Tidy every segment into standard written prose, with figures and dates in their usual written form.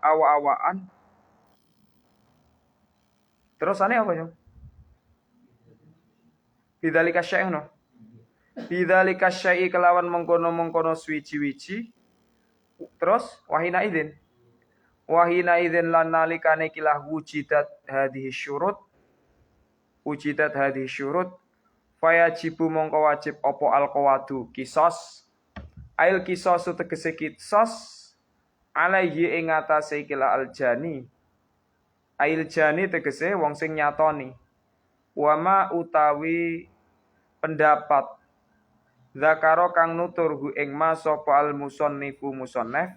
awa-awaan. Terus ane apa ya? Bidzalika syai' no. Bidzalika syai' kelawan mengkono-mengkono suwiji-wiji. Terus wahina idzin. Wahina idzin lan nalikane kilah wujidat hadhihi syurut. Wujidat hadhihi syurut. Fayajibu mongko wajib opo al-qawadu kisos. Ail kisosu tegese kisos. Alaihi ing atase kila aljani. Ail jani tegese wong sing nyatoni. Wama utawi pendapat zakaro kang nuturhu ing ma sapa al musannifu musannaf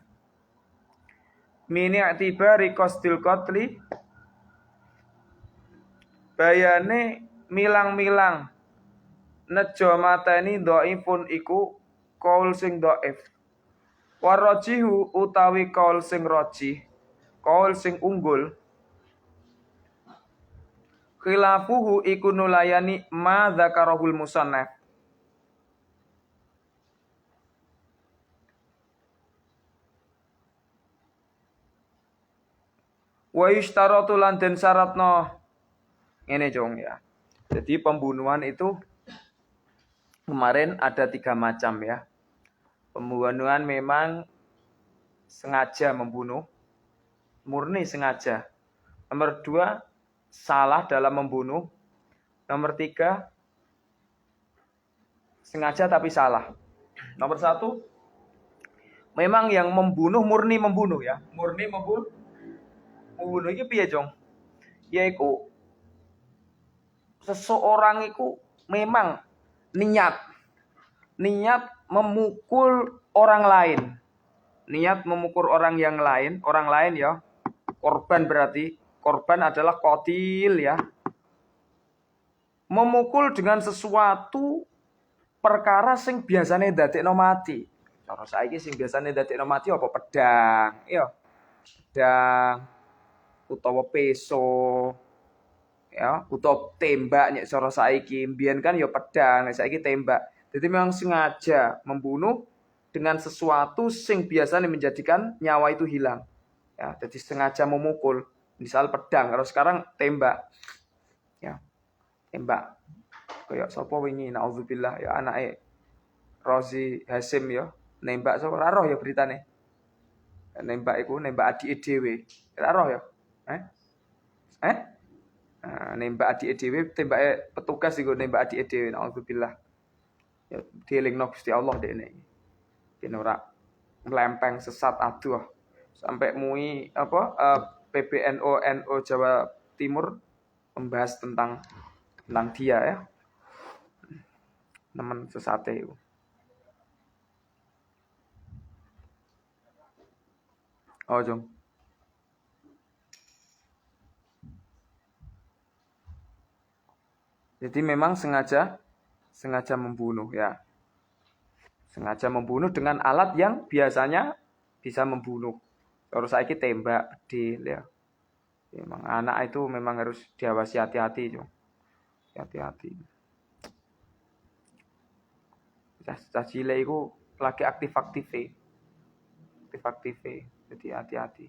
mini i'tibari qasdil qatli bayane milang-milang nejo mateni dhaifun iku qaul sing dhaif warajihu utawi qaul sing rajih qaul sing unggul khilafuhu iku nulayani ma zakarahul musannaf. Wa yishtaratu lan den syaratno ngene jong ya. Jadi pembunuhan itu kemarin ada 3 macam ya. Pembunuhan memang sengaja membunuh, murni sengaja. Nomor 2 salah dalam membunuh. Nomor 3 sengaja tapi salah. Nomor 1 memang yang membunuh murni membunuh ya. Murni membunuh iki piye jong? Yaiku seseorang itu memang niat memukul orang lain. Niat memukul orang lain ya. Korban berarti korban adalah qatil ya. Memukul dengan sesuatu perkara sing biasane dadekno mati. Cara saiki sing biasane dadekno mati apa pedang, ya. Pedang utawa peso. Ya, utawa tembak nek cara saiki. Mbiyen kan ya pedang, nek saiki tembak. Jadi memang sengaja membunuh dengan sesuatu sing biasanya menjadikan nyawa itu hilang. Ya, jadi sengaja memukul, misal pedang, kalau sekarang tembak. Ya. Tembak. Kayak sapa wingi naudzubillah ya anake Rozi Hasim ya, nembak sapa ora roh ya beritane. Nembak iku nembak adike dhewe. Ora roh ya? Nembak adike dhewe, tembake petugas iku nembak adike dhewe naudzubillah. Ya dielingno Gusti Allah dekne iki. Ben ora mlempeng sesat aduh. Sampai MUI PBNU NU Jawa Timur membahas tentang dia ya. Nemen sesate itu. Oh, Jong. Jadi memang sengaja membunuh ya. Sengaja membunuh dengan alat yang biasanya bisa membunuh. Terus saiki tembak, bedil ya. Memang anak itu memang harus diawasi hati-hati, Jong. Hati-hati. Cah cilik iku lagi aktif-aktif. Jadi hati-hati.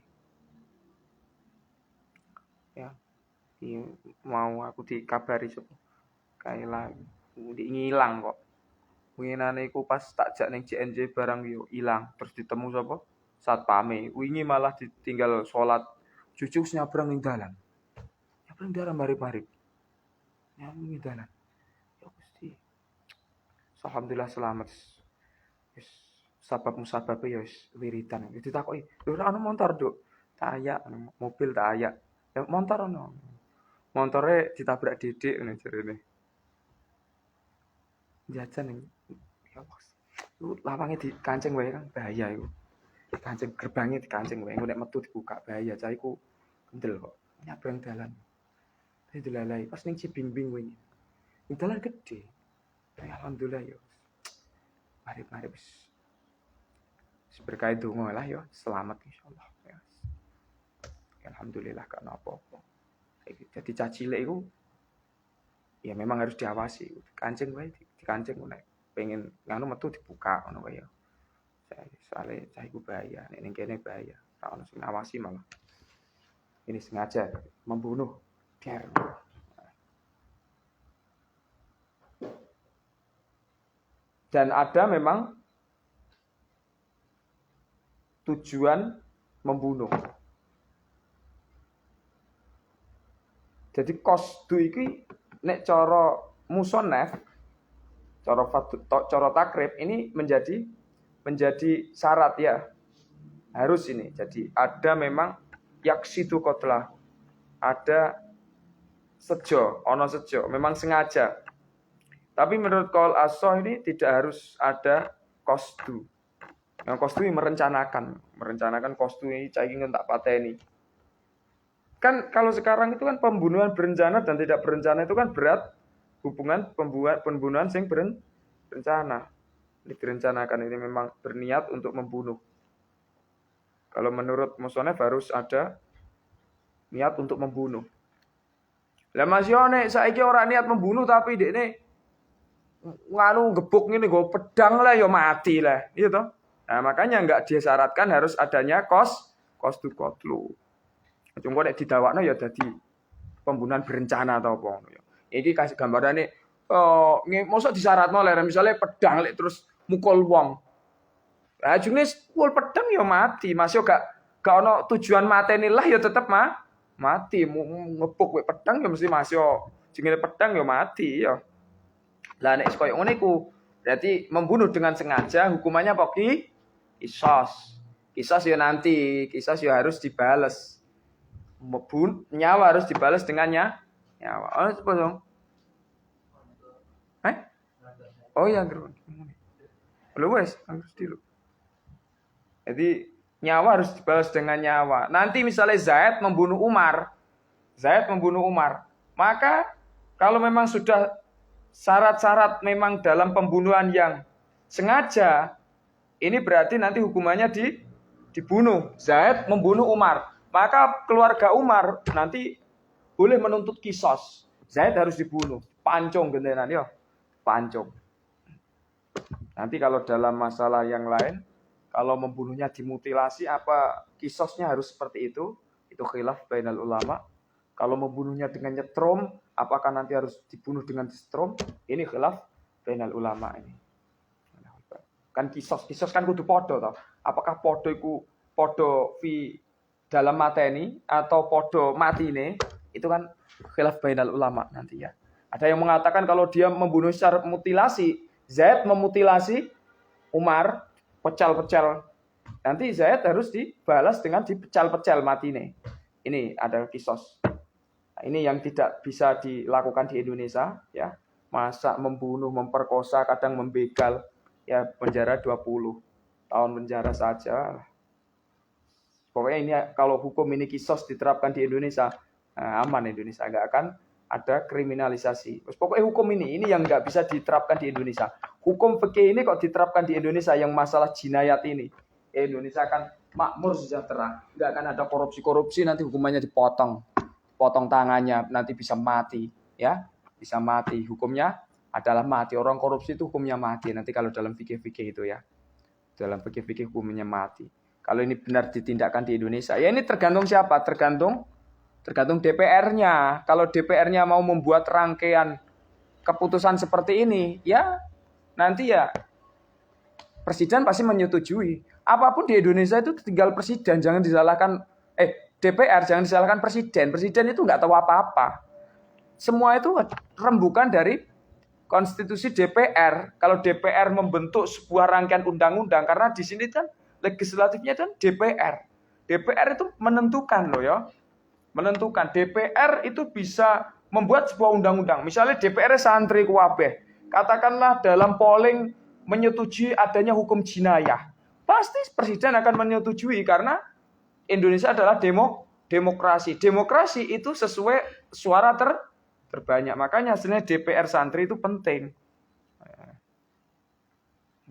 Ya. Mau aku dikabari coba. Kayak ngilang kok. Winginane iku pas tak jak ning JNJ barang yo ilang, terus ditemu sapa? Satpame. Wingi malah ditinggal salat. Jujuk nyabrang ning dalan. Nyabrang dalan mari-mari. Nyabrang ning dalan. Ya Gusti. Alhamdulillah selamat. Wis sabab musababe ya wis wiridan. Ditakoki, "Lho ora ono motor, Duk?" Tak ayak, mobil tak ayak. Ya motor ono. Montore ditabrak didik ngene jarene. Jajan ning ya bos. Lu lawange dikancing wae kan bahaya iku. Kancing gerbangnya dikancing wae. Engko nek metu dibuka bahaya. Cah iku kendel kok. Nyabrang dalan. Dilalai pas ning Cibimbing wingi. Ning dalan gede. Alhamdulillah ya. Mari wis. Berkait donga lah ya, selamat insyaallah ya. Alhamdulillah gak apa-apa. Jadi cah cilik iku ya memang harus diawasi. Kancing wae dikancing nek pengen nganu metu dibuka ngono wae ya. Soale cah iku bahaya, nek ning kene bahaya. Ono sing ngawasi malah. Ini sengaja membunuh. Der. Dan ada memang tujuan membunuh. Jadi qasdu iki nek cara musonef, cara takrib ini menjadi syarat ya. Harus ini. Jadi ada memang yaksidu qatlah. Ada ono sejo, memang sengaja. Tapi menurut qaul as-shah ini tidak harus ada qasdu. Yang qasdu ini merencanakan qasdu ini cai ingin tak pateni. Kan kalau sekarang itu kan pembunuhan berencana dan tidak berencana itu kan berat hubungan pembunuhan sing berencana. Ini direncanakan, ini memang berniat untuk membunuh. Kalau menurut musonef harus ada niat untuk membunuh. Lah masih nek saiki ora niat membunuh tapi dekne nganu gebuk ngene nggo pedang lah ya mati lah, iya toh? Nah, makanya enggak disyaratkan harus adanya qasdu qatlu. Cuma nek didawakno ya dadi pembunuhan berencana atau apa ngono ya. Iki kasih gambarane mosok disyaratno lek misale pedang lek terus mukul wong. Lah jenis mukul pedang ya mati, masih gak ono tujuan mateni lah ya tetep mati. Ngebuk wek pedang ya mesti masih jenenge pedang ya mati ya. Lah nek koyo ngene iku berarti membunuh dengan sengaja hukumannya apa ki? Qisas. Qisas ya nanti, qisas ya harus dibales. Nyawa harus dibalas dengan nyawa. Oh, apa dong? Oh ya, belum wes, harus dulu. Jadi nyawa harus dibalas dengan nyawa. Nanti misalnya Zaid membunuh Umar, maka kalau memang sudah syarat-syarat memang dalam pembunuhan yang sengaja, ini berarti nanti hukumannya dibunuh. Zaid membunuh Umar, maka keluarga Umar nanti boleh menuntut qisas. Zaid harus dibunuh, pancung gentenan ya, pancung. Nanti kalau dalam masalah yang lain, kalau membunuhnya dimutilasi, apa qisasnya harus seperti itu? Itu khilaf bainal ulama. Kalau membunuhnya dengan nyetrum, apakah nanti harus dibunuh dengan disetrum? Ini khilaf bainal ulama ini. Kan qisas kan kudu podo toh. Apakah podo iku podo fi dalam mateni atau podo matine? Itu kan khilaf bainal ulama nanti ya. Ada yang mengatakan kalau dia membunuh secara mutilasi, Zaid memutilasi Umar, pecal-pecal. Nanti Zaid harus dibalas dengan dipecal-pecal matine. Ini ada qisas. Nah, ini yang tidak bisa dilakukan di Indonesia ya. Masa membunuh, memperkosa, kadang membegal, ya penjara 20 tahun penjara saja. Pokoknya ini kalau hukum ini qisas diterapkan di Indonesia, aman Indonesia, nggak akan ada kriminalisasi. Terus pokoknya hukum ini yang nggak bisa diterapkan di Indonesia. Hukum fikih ini kok diterapkan di Indonesia yang masalah jinayat ini. Indonesia akan makmur sejahtera, nggak akan ada korupsi nanti hukumannya potong tangannya, nanti bisa mati, ya, bisa mati. Hukumnya adalah mati. Orang korupsi itu hukumnya mati. Nanti kalau dalam fikih-fikih itu ya, dalam fikih-fikih hukumnya mati. Kalau ini benar ditindakkan di Indonesia, ya ini tergantung siapa? Tergantung DPR-nya. Kalau DPR-nya mau membuat rangkaian keputusan seperti ini, ya nanti ya presiden pasti menyetujui. Apapun di Indonesia itu tinggal presiden, jangan disalahkan DPR, jangan disalahkan presiden. Presiden itu nggak tahu apa-apa. Semua itu rembukan dari konstitusi DPR. Kalau DPR membentuk sebuah rangkaian undang-undang, karena di sini kan legislatifnya kan DPR. DPR itu menentukan loh ya. Menentukan. DPR itu bisa membuat sebuah undang-undang. Misalnya DPR santri kuwabeh. Katakanlah dalam polling menyetujui adanya hukum jinayah. Pasti presiden akan menyetujui karena Indonesia adalah demokrasi. Demokrasi itu sesuai suara terbanyak. Makanya sebenarnya DPR santri itu penting.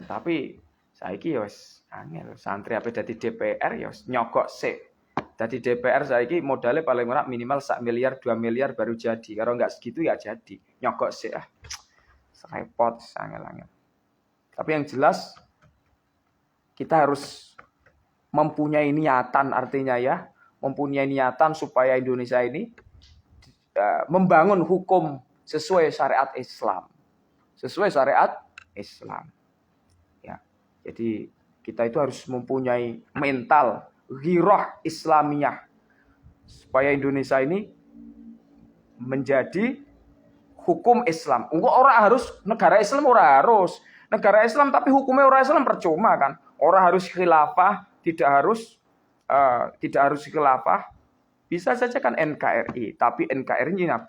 Tapi saiki ya wis angel santri apa dadi DPR ya nyogok sik. Dadi DPR saiki modalnya paling murah minimal 1 miliar 2 miliar baru jadi. Kalau enggak segitu ya jadi. Nyogok sik ah. Repot angel-angel. Tapi yang jelas kita harus mempunyai niatan, artinya ya, mempunyai niatan supaya Indonesia ini membangun hukum sesuai syariat Islam. Sesuai syariat Islam. Ya. Jadi kita itu harus mempunyai mental ghirah Islamiyah supaya Indonesia ini menjadi hukum Islam. Orang harus negara Islam, orang harus negara Islam tapi hukumnya orang Islam percuma kan. Orang harus khilafah, tidak harus khilafah. Bisa saja kan NKRI, tapi NKRI-nya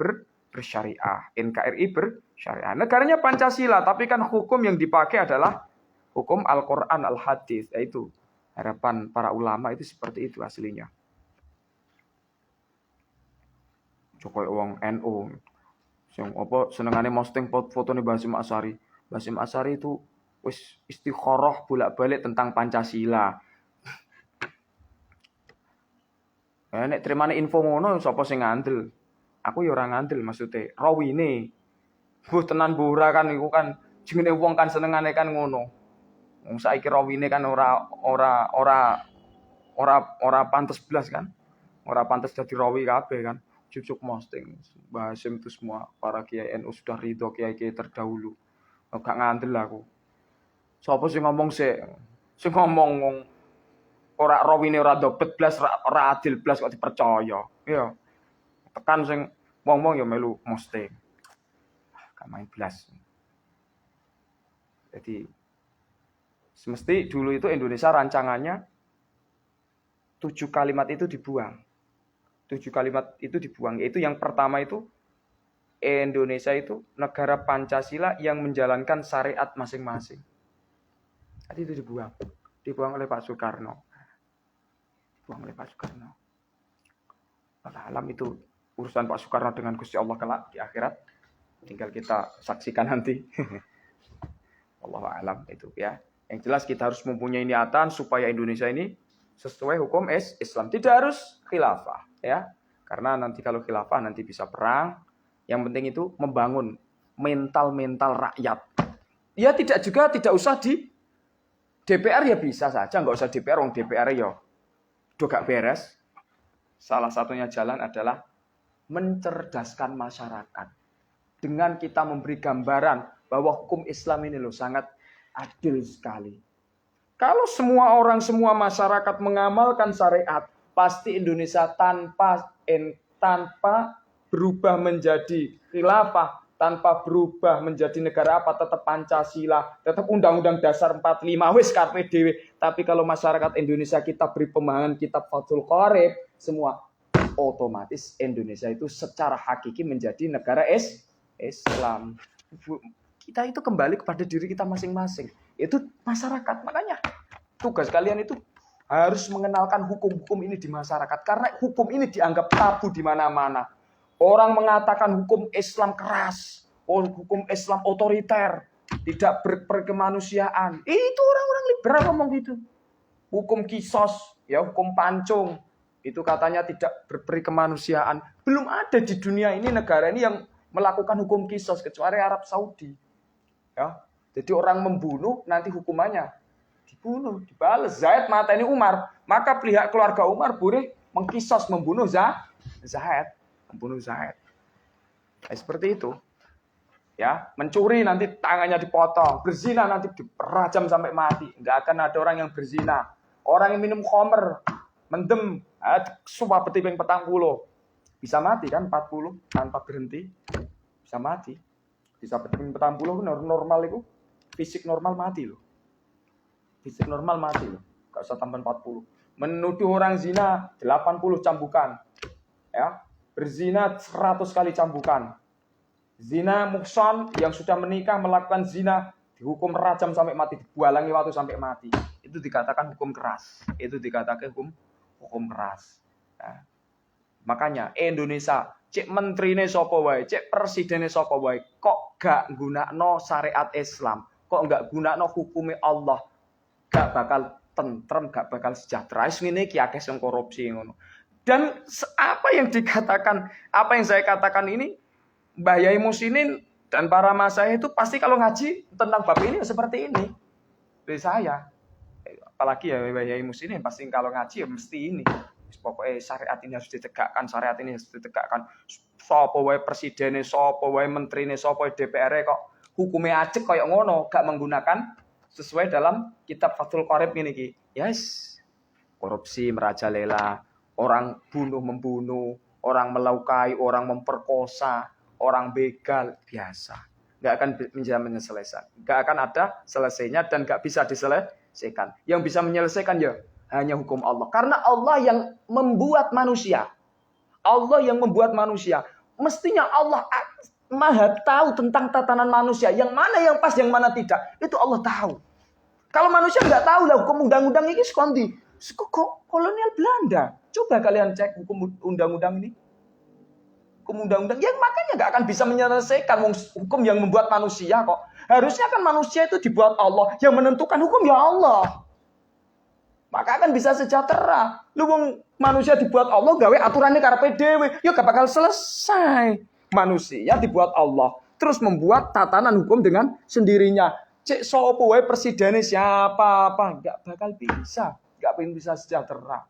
bersyariah. NKRI bersyariah. Negaranya Pancasila, tapi kan hukum yang dipakai adalah hukum Al-Quran, Al-Hadis. Yaitu harapan para ulama itu seperti itu aslinya. Jokowi wong NU. Sing apa senengane posting fotone Basim Asyari. Basim Asyari itu wis istikharah bolak-balik tentang Pancasila. Nek terimane info ngono sapa sing ngandel? Aku ya ora ngandel maksude. Rawine. Mbuh tenan ora kan iku kan jenenge wong kan senengane kan ngono. Wong saiki rawine kan ora pantes blas kan. Ora pantes dadi rawi kabeh kan. Cucuk posting. Basim itu semua para kiai NU sudah ridho kiai-kiai terdahulu. Gak ngandel aku. Sapa sing ngomong sik? Sing ngomong wong ora rawine ora dobet blas, ora adil blas kok dipercaya. Iya. Tekan sing wong-wong ya melu posting. Gak main blas. Jadi semesti dulu itu Indonesia rancangannya 7 kalimat itu dibuang. 7 kalimat itu dibuang. Yaitu yang pertama itu Indonesia itu negara Pancasila yang menjalankan syariat masing-masing. Tadi itu dibuang. Dibuang oleh Pak Soekarno. Alam itu urusan Pak Soekarno dengan Gusti Allah kelak di akhirat. Tinggal kita saksikan nanti. Wallahu a'lam itu ya. Yang jelas kita harus mempunyai niatan supaya Indonesia ini sesuai hukum Islam. Tidak harus khilafah ya. Karena nanti kalau khilafah nanti bisa perang. Yang penting itu membangun mental rakyat. Ya tidak usah di DPR ya bisa saja, nggak usah DPR, wong DPR ya udah gak beres. Salah satunya jalan adalah mencerdaskan masyarakat. Dengan kita memberi gambaran bahwa hukum Islam ini loh sangat adil sekali. Kalau semua orang, semua masyarakat mengamalkan syariat, pasti Indonesia tanpa berubah menjadi khilafah, tanpa berubah menjadi negara apa, tetap Pancasila, tetap Undang-Undang Dasar 45, wis karepe dhewe. Tapi kalau masyarakat Indonesia kita beri pemahaman kitab Fathul Qorib, semua otomatis Indonesia itu secara hakiki menjadi negara Islam. Kita itu kembali kepada diri kita masing-masing. Itu masyarakat. Makanya tugas kalian itu harus mengenalkan hukum-hukum ini di masyarakat. Karena hukum ini dianggap tabu di mana-mana. Orang mengatakan hukum Islam keras, hukum Islam otoriter, tidak berkemanusiaan. Itu orang-orang liberal ngomong gitu. Hukum kisos, ya hukum pancung, itu katanya tidak berperi kemanusiaan. Belum ada di dunia ini negara ini yang melakukan hukum kisos kecuali Arab Saudi. Ya, jadi orang membunuh nanti hukumannya dibunuh, dibalas. Zaid mateni Umar, maka pihak keluarga Umar boleh mengkisos membunuh Zaid. Membunuh Zaid. Seperti itu. Ya, mencuri nanti tangannya dipotong, berzina nanti dirajam sampai mati. Enggak akan ada orang yang berzina. Orang yang minum khamr, mendem, sumpah petiping 40. Bisa mati kan 40 tanpa berhenti. Bisa mati. Bisa petiping 40 normal itu. Fisik normal mati loh. Fisik normal mati loh. Enggak usah tambah 40. Menuduh orang zina 80 cambukan. Ya. Berzina 100 kali cambukan. Zina muhsan yang sudah menikah melakukan zina dihukum rajam sampai mati, dibualangi waktu sampai mati. Itu dikatakan hukum keras. Itu dikatakan hukum keras. Nah, makanya Indonesia cek menterine sapa wae, cek presidene sapa wae, kok gak gunakno syariat Islam, kok gak gunakno hukume Allah, gak bakal tentrem, gak bakal sejahtera. Wis ngene iki akeh sing korupsi ngono. Dan apa yang saya katakan ini, Mbah Yai Musinin dan para masyaikh itu pasti kalau ngaji tentang bab ini seperti ini. Dari saya. Apalagi ya muslimin pasti kalau ngaji ya mesti ini. Pokoknya syariat ini harus ditegakkan, syariat ini harus ditegakkan. Sapa wae presidene, sapa wae menterine, sapa wae DPR kok hukumnya acek kayak ngono, gak menggunakan sesuai dalam kitab Fathul Qorib ini ki. Yes. Korupsi merajalela, orang membunuh, orang melukai, orang memperkosa, orang begal, biasa. Gak akan bisa menyelesaikan. Gak akan ada selesainya dan gak bisa diselesaikan. Yang bisa menyelesaikan ya hanya hukum Allah. Karena Allah yang membuat manusia. Allah yang membuat manusia. Mestinya Allah maha tahu tentang tatanan manusia. Yang mana yang pas, yang mana tidak. Itu Allah tahu. Kalau manusia nggak tahu lah hukum undang-undang ini sekondi. Kolonial Belanda. Coba kalian cek hukum undang-undang ini. Hukum undang-undang. Yang makanya nggak akan bisa menyelesaikan hukum yang membuat manusia kok. Harusnya kan manusia itu dibuat Allah. Yang menentukan hukum ya Allah. Maka akan bisa sejahtera. Lu manusia dibuat Allah, gawe aturannya karepe dhewe, ya gak bakal selesai. Manusia dibuat Allah, terus membuat tatanan hukum dengan sendirinya. Cek sapa wae presidennya siapa apa, gak bakal bisa. Gak bisa sejahtera.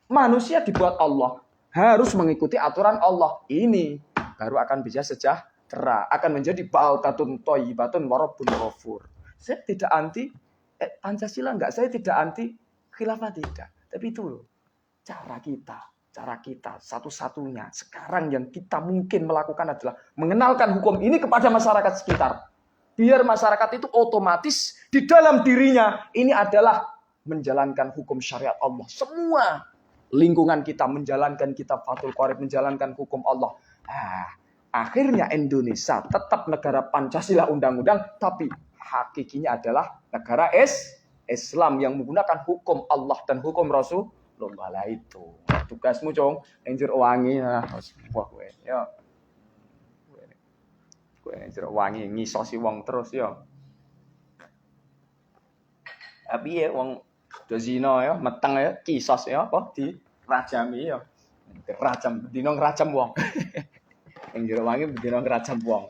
Manusia dibuat Allah, harus mengikuti aturan Allah. Ini baru akan bisa sejahtera, akan menjadi baldatun thayyibatun wa rabbun ghafur. Saya tidak anti Pancasila enggak, saya tidak anti khilafah tidak. Tapi itu loh, cara kita satu-satunya sekarang yang kita mungkin melakukan adalah mengenalkan hukum ini kepada masyarakat sekitar. Biar masyarakat itu otomatis di dalam dirinya ini adalah menjalankan hukum syariat Allah. Semua lingkungan kita menjalankan kitab Fathul Qorib, menjalankan hukum Allah. Akhirnya Indonesia tetap negara Pancasila undang-undang, tapi hakikinya adalah negara Islam yang menggunakan hukum Allah dan hukum Rasulullah lah itu. Tugasmu cong, enjir wangi wah kowe ya. Kowe enjir wangi ngisosi wong terus ya. Tapi ya wong do zina ya, meteng ya, kisos ya apa di rajami ya. Rajam dino ngrajam wong. Enjir wangi dino ngrajam wong.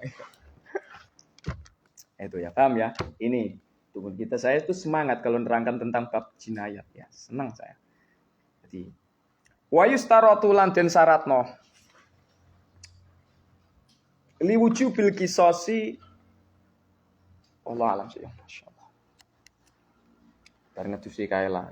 Itu ya, paham ya? Ini tubuh kita, saya itu semangat kalau nerangkan tentang bab jinayat ya, senang saya. Jadi wa yustaratu lan den syaratno li wujubil qisasi Allah alam sih, masyaallah. Bar ngedusi kae lah.